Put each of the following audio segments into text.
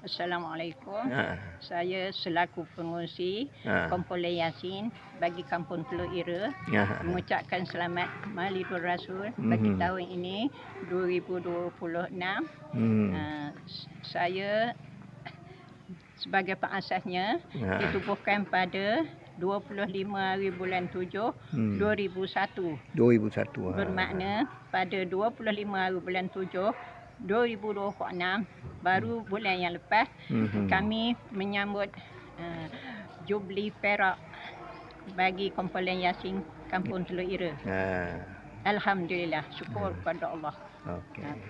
Assalamualaikum. Ha. Saya selaku pengurusi Kumpulan Yasin bagi Kampung Teluk Ira mengucapkan selamat Maulidur Rasul bagi tahun ini 2026. Saya sebagai pengasasnya ditubuhkan pada 25 hari bulan 7 2001. Bermakna pada 25 hari bulan 7 2026 baru bulan yang lepas kami menyambut Jubli Perak bagi Kumpulan Yasin Kampung Teluk Ira. Alhamdulillah, syukur kepada Allah.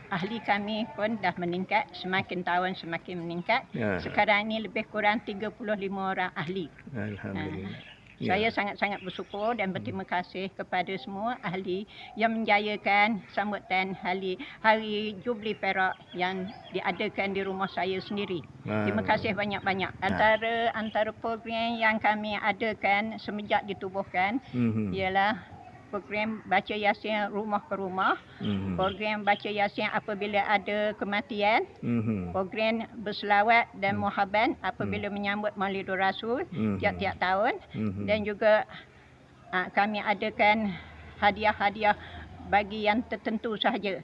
Ahli kami pun dah meningkat, semakin tahun semakin meningkat. Sekarang ini lebih kurang 35 orang ahli. Alhamdulillah. Saya sangat-sangat bersyukur dan berterima kasih kepada semua ahli yang menjayakan sambutan hari Jubli Perak yang diadakan di rumah saya sendiri. Terima kasih banyak-banyak. Antara program yang kami adakan semenjak ditubuhkan ialah program baca Yasin rumah ke rumah, program baca Yasin apabila ada kematian, program berselawat dan muhabban apabila menyambut Maulidur Rasul tiap-tiap tahun, dan juga kami adakan hadiah-hadiah bagi yang tertentu sahaja.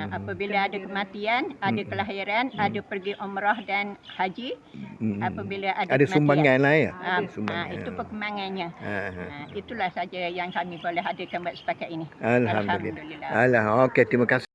Apabila ada kematian, ada kelahiran, ada pergi umrah dan haji, apabila ada sumbangan lah ya. Itu perkembangannya. Itulah saja yang kami boleh hadirkan buat setakat ini. Alhamdulillah. Okey, terima kasih.